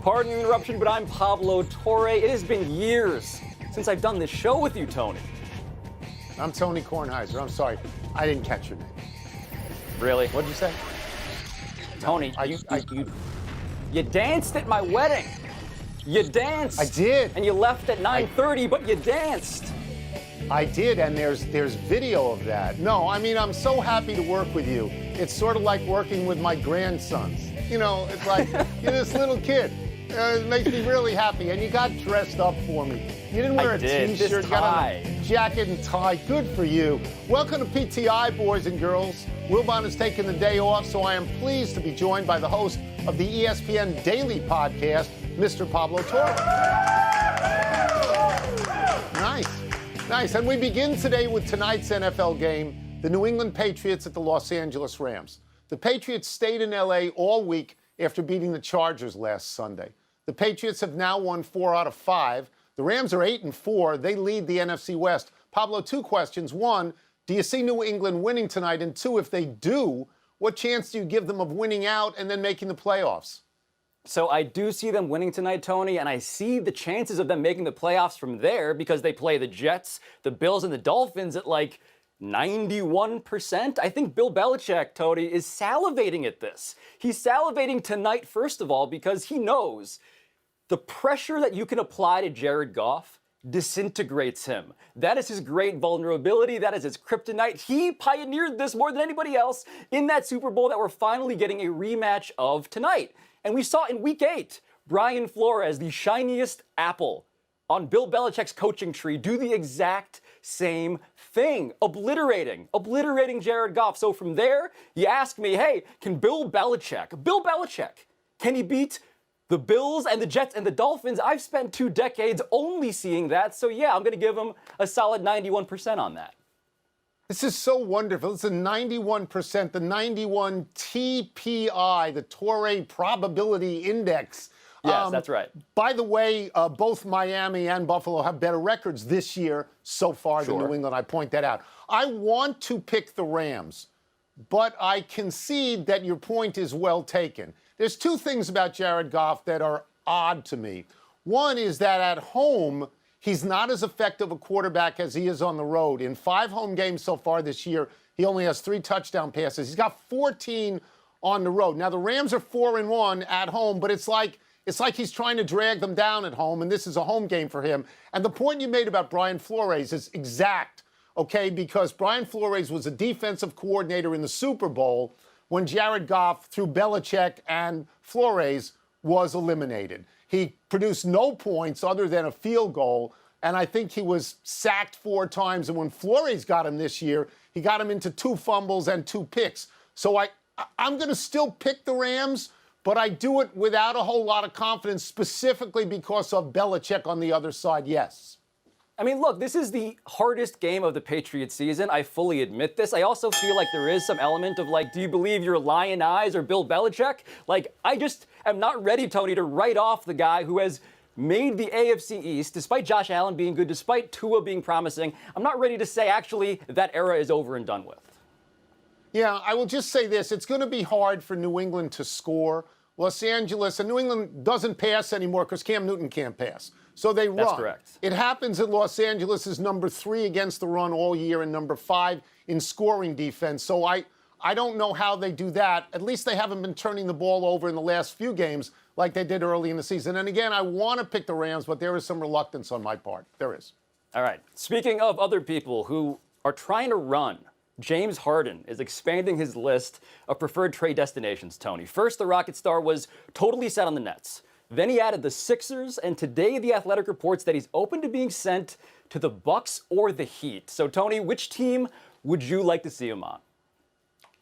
Pardon the interruption, but I'm Pablo Torre. It has been years since I've done this show with you, Tony. I'm Tony Kornheiser. I'm sorry. I didn't catch your name. Really? What'd you say? Tony, you danced at my wedding. You danced. I did. And you left at 9:30, but you danced. I did, and there's video of that. No, I mean, I'm so happy to work with you. It's sort of like working with my grandsons. You know, it's like, you're this little kid. It makes me really happy. And you got dressed up for me. You didn't wear a T-shirt. You got a jacket and tie. Good for you. Welcome to PTI, boys and girls. Wilbon has taken the day off, so I am pleased to be joined by the host of the ESPN Daily podcast, Mr. Pablo Torre. Nice. And we begin today with tonight's NFL game, the New England Patriots at the Los Angeles Rams. The Patriots stayed in L.A. all week after beating the Chargers last Sunday. The Patriots have now won 4 out of 5. The Rams are 8-4. They lead the NFC West. Pablo, 2 questions. 1, do you see New England winning tonight? And 2, if they do, what chance do you give them of winning out and then making the playoffs? So I do see them winning tonight, Tony, and I see the chances of them making the playoffs from there because they play the Jets, the Bills, and the Dolphins at like 91%. I think Bill Belichick, Tony, is salivating at this. He's salivating tonight, first of all, because he knows the pressure that you can apply to Jared Goff disintegrates him. That is his great vulnerability. That is his kryptonite. He pioneered this more than anybody else in that Super Bowl that we're finally getting a rematch of tonight. And we saw in Week 8, Brian Flores, the shiniest apple on Bill Belichick's coaching tree, do the exact same thing, obliterating Jared Goff. So from there, you ask me, hey, can Bill Belichick, can he beat the Bills and the Jets and the Dolphins? I've spent 2 decades only seeing that. So yeah, I'm going to give him a solid 91% on that. This is so wonderful. It's a 91%, the 91 TPI, the Torre Probability Index. Yes, that's right. By the way, both Miami and Buffalo have better records this year so far than New England. I point that out. I want to pick the Rams, but I concede that your point is well taken. There's 2 things about Jared Goff that are odd to me. One is that at home, he's not as effective a quarterback as he is on the road. In 5 home games so far this year, he only has 3 touchdown passes. He's got 14 on the road. Now, the Rams are 4-1 at home, but it's like he's trying to drag them down at home, and this is a home game for him. And the point you made about Brian Flores is exact, okay, because Brian Flores was a defensive coordinator in the Super Bowl when Jared Goff, through Belichick and Flores, was eliminated. He produced no points other than a field goal, and I think he was sacked 4 times. And when Flores got him this year, he got him into 2 fumbles and 2 picks. So I'm going to still pick the Rams, but I do it without a whole lot of confidence, specifically because of Belichick on the other side, yes. I mean, look, this is the hardest game of the Patriots season. I fully admit this. I also feel like there is some element of, like, do you believe your lion eyes or Bill Belichick? Like, I just am not ready, Tony, to write off the guy who has made the AFC East, despite Josh Allen being good, despite Tua being promising. I'm not ready to say, actually, that era is over and done with. Yeah, I will just say this. It's going to be hard for New England to score. Los Angeles, and New England doesn't pass anymore because Cam Newton can't pass. So they run. That's correct. It happens that Los Angeles is number 3 against the run all year and number 5 in scoring defense. So I don't know how they do that. At least they haven't been turning the ball over in the last few games like they did early in the season. And again, I want to pick the Rams, but there is some reluctance on my part. There is. All right. Speaking of other people who are trying to run, James Harden is expanding his list of preferred trade destinations, Tony. First, the Rocket star was totally set on the Nets. Then he added the Sixers, and today The Athletic reports that he's open to being sent to the Bucks or the Heat. So, Tony, which team would you like to see him on?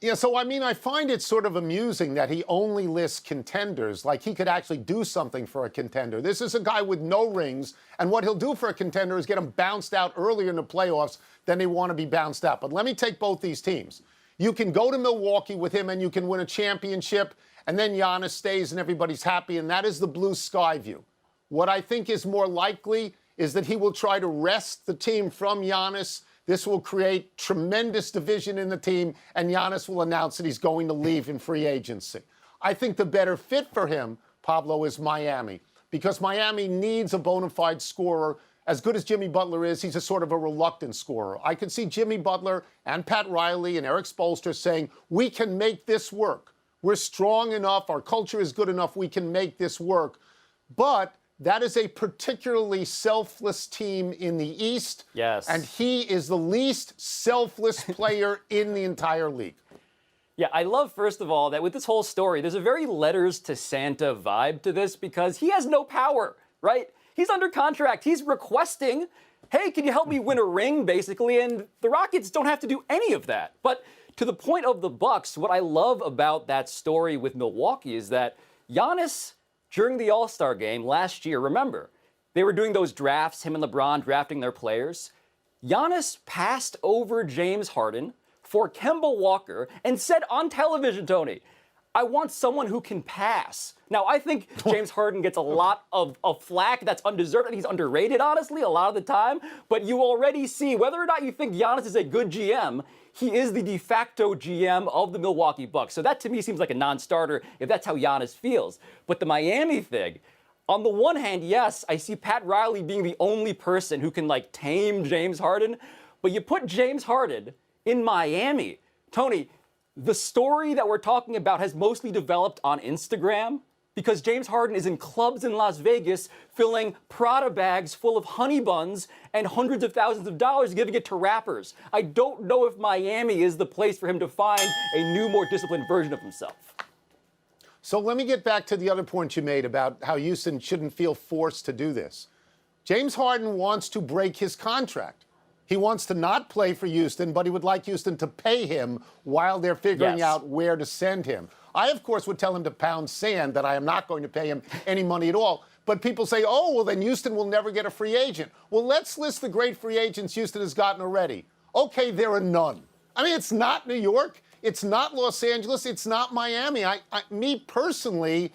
Yeah, so, I mean, I find it sort of amusing that he only lists contenders, like he could actually do something for a contender. This is a guy with no rings, and what he'll do for a contender is get him bounced out earlier in the playoffs than they want to be bounced out. But let me take both these teams. You can go to Milwaukee with him and you can win a championship, and then Giannis stays and everybody's happy, and that is the blue sky view. What I think is more likely is that he will try to wrest the team from Giannis. This will create tremendous division in the team, and Giannis will announce that he's going to leave in free agency. I think the better fit for him, Pablo, is Miami, because Miami needs a bona fide scorer. As good as Jimmy Butler is, he's a sort of a reluctant scorer. I could see Jimmy Butler and Pat Riley and Eric Spoelstra saying, we can make this work. We're strong enough. Our culture is good enough. We can make this work. But that is a particularly selfless team in the East. Yes. And he is the least selfless player in the entire league. Yeah, I love, first of all, that with this whole story, there's a very letters to Santa vibe to this because he has no power, right? He's under contract. He's requesting, hey, can you help me win a ring, basically? And the Rockets don't have to do any of that. But to the point of the Bucks, what I love about that story with Milwaukee is that Giannis, during the All-Star game last year, remember, they were doing those drafts, him and LeBron drafting their players. Giannis passed over James Harden for Kemba Walker and said on television, Tony, I want someone who can pass. Now, I think James Harden gets a lot of flack that's undeserved, and he's underrated, honestly, a lot of the time. But you already see, whether or not you think Giannis is a good GM, he is the de facto GM of the Milwaukee Bucks. So that, to me, seems like a non-starter if that's how Giannis feels. But the Miami thing, on the one hand, yes, I see Pat Riley being the only person who can, like, tame James Harden. But you put James Harden in Miami. Tony, the story that we're talking about has mostly developed on Instagram because James Harden is in clubs in Las Vegas filling Prada bags full of honey buns and hundreds of thousands of dollars, giving it to rappers. I don't know if Miami is the place for him to find a new, more disciplined version of himself. So let me get back to the other point you made about how Houston shouldn't feel forced to do this. James Harden wants to break his contract. He wants to not play for Houston, but he would like Houston to pay him while they're figuring out where to send him. I, of course, would tell him to pound sand that I am not going to pay him any money at all. But people say, oh, well, then Houston will never get a free agent. Well, let's list the great free agents Houston has gotten already. Okay, there are none. I mean, it's not New York. It's not Los Angeles. It's not Miami. Me personally,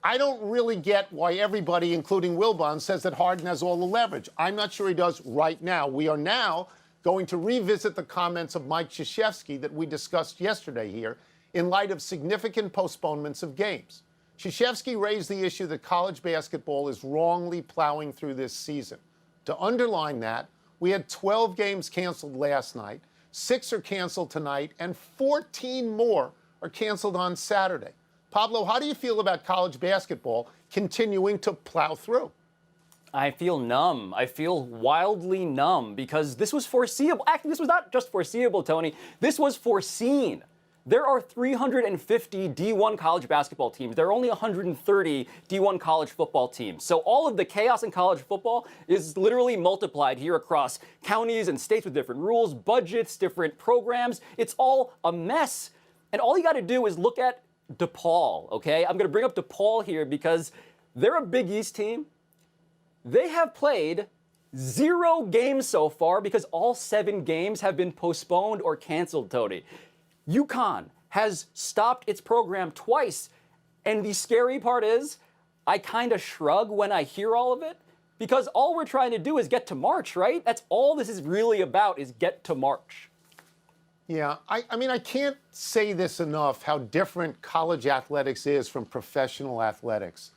I don't really get why everybody, including Wilbon, says that Harden has all the leverage. I'm not sure he does right now. We are now going to revisit the comments of Mike Krzyzewski that we discussed yesterday here in light of significant postponements of games. Krzyzewski raised the issue that college basketball is wrongly plowing through this season. To underline that, we had 12 games canceled last night, 6 are canceled tonight, and 14 more are canceled on Saturday. Pablo, how do you feel about college basketball continuing to plow through? I feel numb. I feel wildly numb because this was foreseeable. Actually, this was not just foreseeable, Tony. This was foreseen. There are 350 D1 college basketball teams. There are only 130 D1 college football teams. So all of the chaos in college football is literally multiplied here across counties and states with different rules, budgets, different programs. It's all a mess. And all you got to do is look at DePaul, okay? I'm going to bring up DePaul here because they're a Big East team. They have played 0 games so far because all 7 games have been postponed or canceled, Tony. UConn has stopped its program twice. And the scary part is, I kind of shrug when I hear all of it because all we're trying to do is get to March, right? That's all this is really about, is get to March. Yeah, I mean, I can't say this enough, how different college athletics is from professional athletics.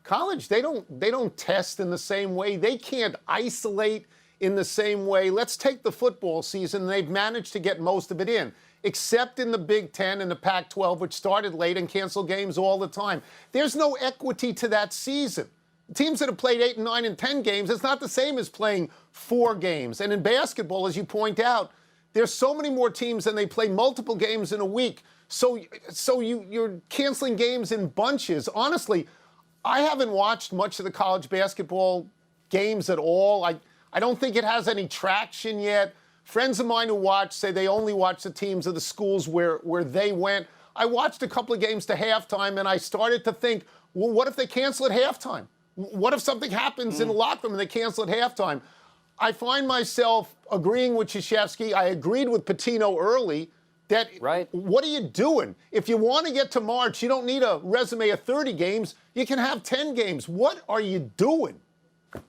College, they don't test in the same way. They can't isolate in the same way. Let's take the football season. They've managed to get most of it in, except in the Big Ten and the Pac-12, which started late and canceled games all the time. There's no equity to that season. Teams that have played 8 and 9 and 10 games, it's not the same as playing 4 games. And in basketball, as you point out, there's so many more teams and they play multiple games in a week. So you're canceling games in bunches. Honestly, I haven't watched much of the college basketball games at all. I don't think it has any traction yet. Friends of mine who watch say they only watch the teams of the schools where they went. I watched a couple of games to halftime, and I started to think, well, what if they cancel at halftime? What if something happens in the locker room and they cancel at halftime? I find myself agreeing with Krzyzewski. I agreed with Pitino early that what are you doing? If you want to get to March, you don't need a resume of 30 games. You can have 10 games. What are you doing?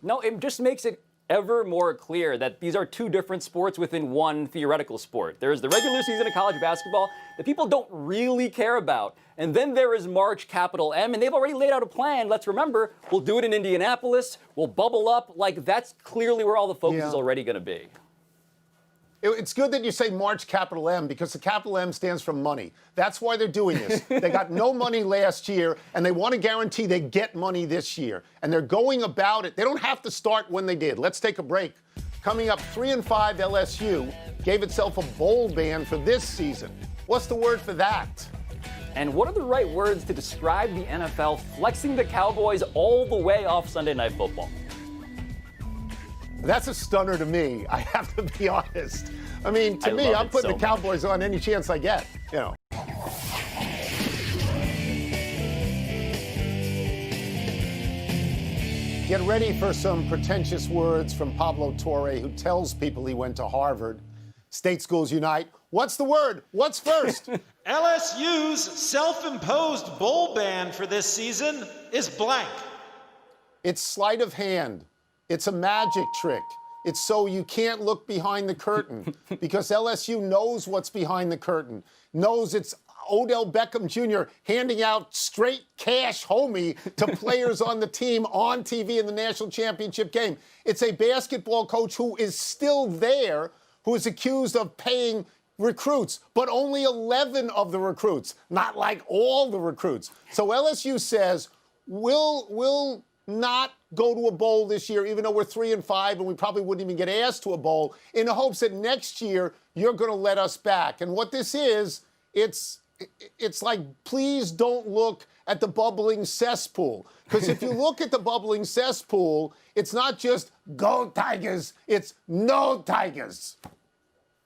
No, it just makes it ever more clear that these are two different sports within one theoretical sport. There's the regular season of college basketball that people don't really care about. And then there is March, capital M, and they've already laid out a plan. Let's remember, we'll do it in Indianapolis. We'll bubble up. Like, that's clearly where all the focus is already going to be. It's good that you say March, capital M, because the capital M stands for money. That's why they're doing this. They got no money last year, and they want to guarantee they get money this year. And they're going about it. They don't have to start when they did. Let's take a break. Coming up, 3-5 LSU gave itself a bowl ban for this season. What's the word for that? And what are the right words to describe the NFL flexing the Cowboys all the way off Sunday Night Football? That's a stunner to me, I have to be honest. I mean, to me, I'm putting the Cowboys on any chance I get, you know. Get ready for some pretentious words from Pablo Torre, who tells people he went to Harvard. State schools unite. What's the word? What's first? LSU's self-imposed bowl ban for this season is blank. It's sleight of hand. It's a magic trick. It's so you can't look behind the curtain because LSU knows what's behind the curtain, knows it's Odell Beckham Jr. handing out straight cash homie to players on the team on TV in the national championship game. It's a basketball coach who is still there, who is accused of paying recruits, but only 11 of the recruits, not like all the recruits. So LSU says, we'll not go to a bowl this year, even though we're 3-5 and we probably wouldn't even get asked to a bowl, in the hopes that next year you're going to let us back. And what this is, it's like, please don't look at the bubbling cesspool. Because if you look at the bubbling cesspool, it's not just go Tigers, it's no Tigers.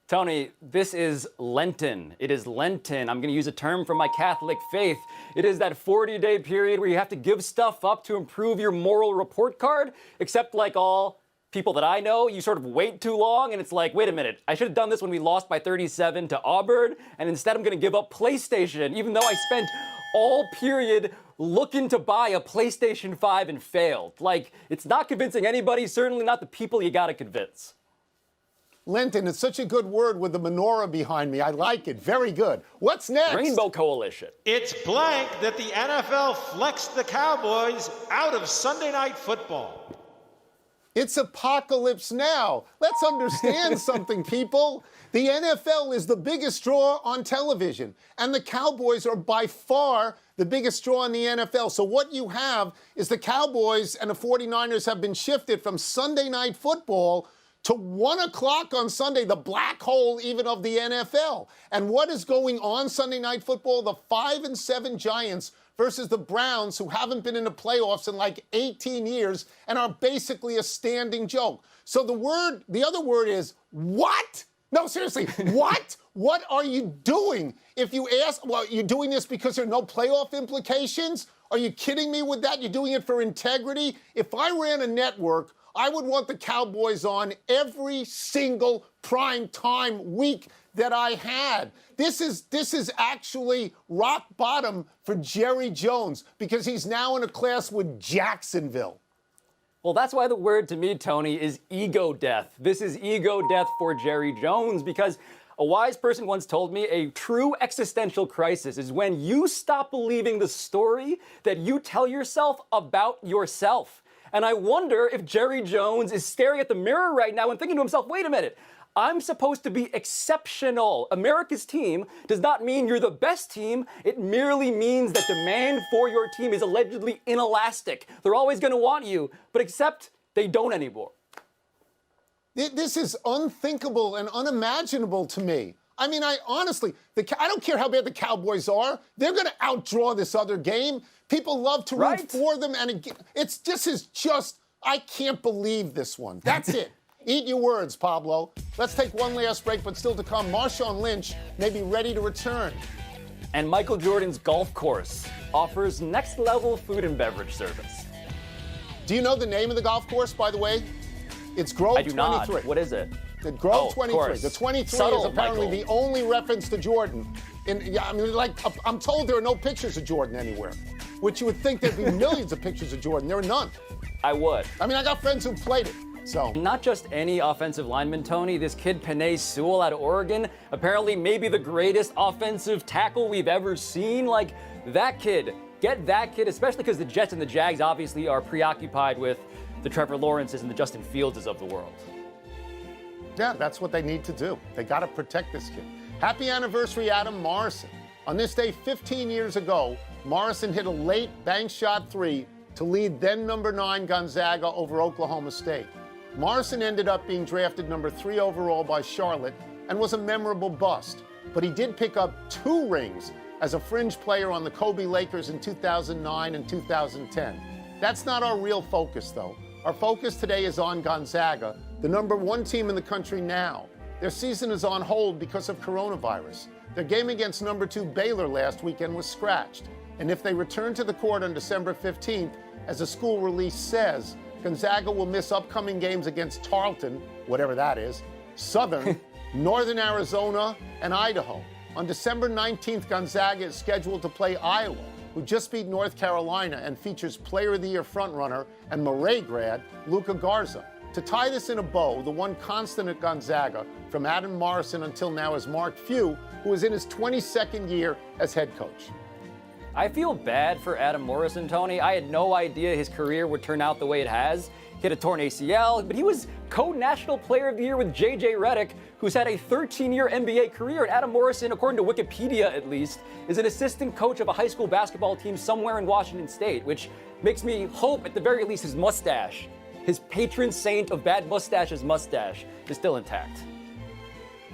Tony, this is Lenten. It is Lenten. I'm going to use a term from my Catholic faith. It is that 40-day period where you have to give stuff up to improve your moral report card, except like all people that I know, you sort of wait too long, and it's like, wait a minute, I should have done this when we lost by 37 to Auburn, and instead I'm going to give up PlayStation, even though I spent all period looking to buy a PlayStation 5 and failed. Like, it's not convincing anybody, certainly not the people you got to convince. Lenten, it's such a good word with the menorah behind me. I like it. Very good. What's next? Rainbow Coalition. It's blank that the NFL flexed the Cowboys out of Sunday Night Football. It's apocalypse now. Let's understand something, people. The NFL is the biggest draw on television, and the Cowboys are by far the biggest draw in the NFL. So what you have is the Cowboys and the 49ers have been shifted from Sunday Night Football to 1 o'clock on Sunday, the black hole even of the NFL. And what is going on Sunday Night Football? The 5-7 Giants versus the Browns, who haven't been in the playoffs in like 18 years and are basically a standing joke. So the other word is what? No, seriously, what? What are you doing? If you ask, well, you're doing this because there are no playoff implications? Are you kidding me with that? You're doing it for integrity? If I ran a network, I would want the Cowboys on every single prime time week that I had. This is actually rock bottom for Jerry Jones because he's now in a class with Jacksonville. Well, that's why the word to me, Tony, is ego death. This is ego death for Jerry Jones because a wise person once told me a true existential crisis is when you stop believing the story that you tell yourself about yourself. And I wonder if Jerry Jones is staring at the mirror right now and thinking to himself, wait a minute, I'm supposed to be exceptional. America's team does not mean you're the best team. It merely means that demand for your team is allegedly inelastic. They're always going to want you, but except they don't anymore. This is unthinkable and unimaginable to me. I mean, I don't care how bad the Cowboys are. They're going to outdraw this other game. People love to root for them, and I can't believe this one. That's it. Eat your words, Pablo. Let's take one last break, but still to come, Marshawn Lynch may be ready to return. And Michael Jordan's golf course offers next-level food and beverage service. Do you know the name of the golf course, by the way? It's Grove 23. I do not. What is it? The Grove 23. The 23 Subtle, is apparently Michael. the only reference to Jordan. I'm told there are no pictures of Jordan anywhere, which you would think there'd be millions of pictures of Jordan. There are none. I would. I mean, I got friends who played it. So not just any offensive lineman, Tony. This kid, Penei Sewell out of Oregon, apparently maybe the greatest offensive tackle we've ever seen. Like, that kid, get that kid, especially because the Jets and the Jags obviously are preoccupied with the Trevor Lawrences and the Justin Fieldses of the world. yeah, that's what they need to do. They got to protect this kid. Happy anniversary, Adam Morrison. On this day 15 years ago, Morrison hit a late bank shot three to lead then number 9 Gonzaga over Oklahoma State. Morrison ended up being drafted number 3 overall by Charlotte and was a memorable bust. But he did pick up 2 rings as a fringe player on the Kobe Lakers in 2009 and 2010. That's not our real focus, though. Our focus today is on Gonzaga, the number 1 team in the country now. Their season is on hold because of coronavirus. Their game against number 2 Baylor last weekend was scratched. And if they return to the court on December 15th, as a school release says, Gonzaga will miss upcoming games against Tarleton, whatever that is, Southern, Northern Arizona, and Idaho. On December 19th, Gonzaga is scheduled to play Iowa, who just beat North Carolina and features Player of the Year frontrunner and Murray grad Luka Garza. To tie this in a bow, the one constant at Gonzaga, from Adam Morrison until now, is Mark Few, who is in his 22nd year as head coach. I feel bad for Adam Morrison, Tony. I had no idea his career would turn out the way it has. He had a torn ACL, but he was co-National Player of the Year with J.J. Redick, who's had a 13-year NBA career. And Adam Morrison, according to Wikipedia at least, is an assistant coach of a high school basketball team somewhere in Washington State, which makes me hope, at the very least, his mustache, his patron saint of bad mustaches mustache, is still intact.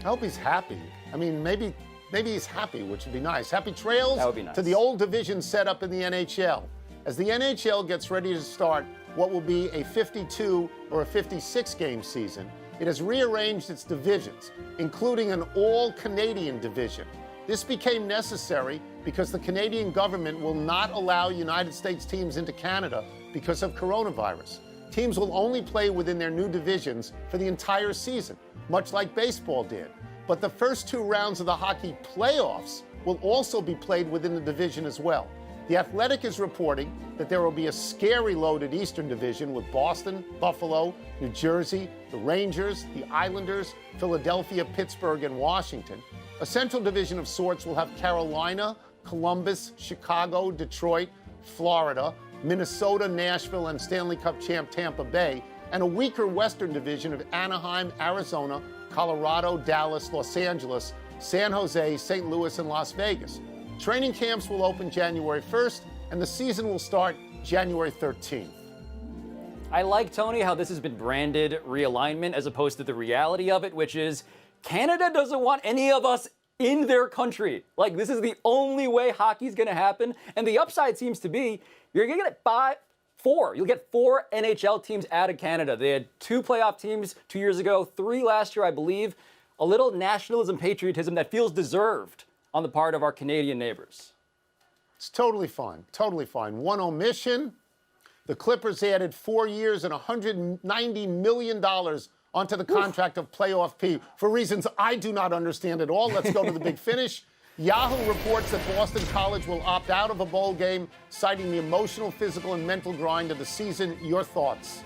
I hope he's happy. I mean, maybe he's happy, which would be nice. Happy trails That would be nice. to the old division set up in the NHL. As the NHL gets ready to start what will be a 52 or a 56 game season, it has rearranged its divisions, including an all-Canadian division. This became necessary because the Canadian government will not allow United States teams into Canada because of coronavirus. Teams will only play within their new divisions for the entire season, much like baseball did. But the first 2 rounds of the hockey playoffs will also be played within the division as well. The Athletic is reporting that there will be a scary loaded Eastern Division with Boston, Buffalo, New Jersey, the Rangers, the Islanders, Philadelphia, Pittsburgh, and Washington. A Central Division of sorts will have Carolina, Columbus, Chicago, Detroit, Florida, Minnesota, Nashville, and Stanley Cup champ Tampa Bay, and a weaker Western Division of Anaheim, Arizona, Colorado, Dallas, Los Angeles, San Jose, St. Louis, and Las Vegas. Training camps will open January 1st, and the season will start January 13th. I like, Tony, how this has been branded realignment as opposed to the reality of it, which is Canada doesn't want any of us in their country. Like, this is the only way hockey's going to happen. And the upside seems to be you're going to get 4. You'll get 4 NHL teams out of Canada. They had 2 playoff teams 2 years ago, 3 last year, I believe. A little nationalism, patriotism that feels deserved on the part of our Canadian neighbors. It's totally fine, totally fine. One omission, the Clippers added 4 years and $190 million onto the contract of playoff P for reasons I do not understand at all. Let's go to the big finish. Yahoo reports that Boston College will opt out of a bowl game, citing the emotional, physical, and mental grind of the season. Your thoughts?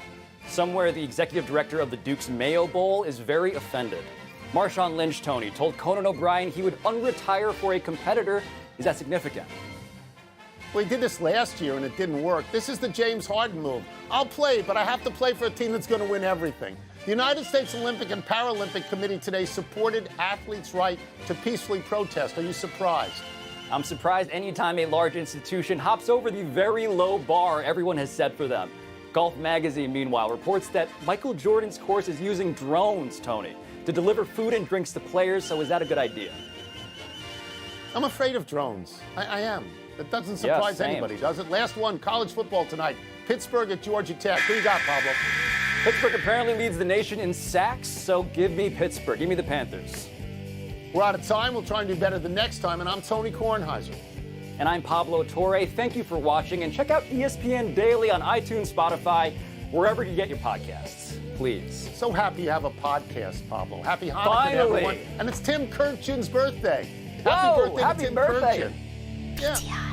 Somewhere the executive director of the Duke's Mayo Bowl is very offended. Marshawn Lynch, Tony, told Conan O'Brien he would unretire for a competitor. Is that significant? Well, he did this last year and it didn't work. This is the James Harden move. I'll play, but I have to play for a team that's going to win everything. The United States Olympic and Paralympic Committee today supported athletes' right to peacefully protest. Are you surprised? I'm surprised anytime a large institution hops over the very low bar everyone has set for them. Golf Magazine, meanwhile, reports that Michael Jordan's course is using drones, Tony, to deliver food and drinks to players, so is that a good idea? I'm afraid of drones. I am. That doesn't surprise anybody, does it? Last one, college football tonight. Pittsburgh at Georgia Tech. Who you got, Pablo? Pittsburgh apparently leads the nation in sacks, so give me Pittsburgh. Give me the Panthers. We're out of time. We'll try and do better the next time. And I'm Tony Kornheiser. And I'm Pablo Torre. Thank you for watching. And check out ESPN Daily on iTunes, Spotify, wherever you get your podcasts. Please. So happy you have a podcast, Pablo. Happy Hanukkah Finally. to everyone. And it's Tim Kirchin's birthday. Whoa, Happy birthday to Tim birthday. Kirchin. Yeah.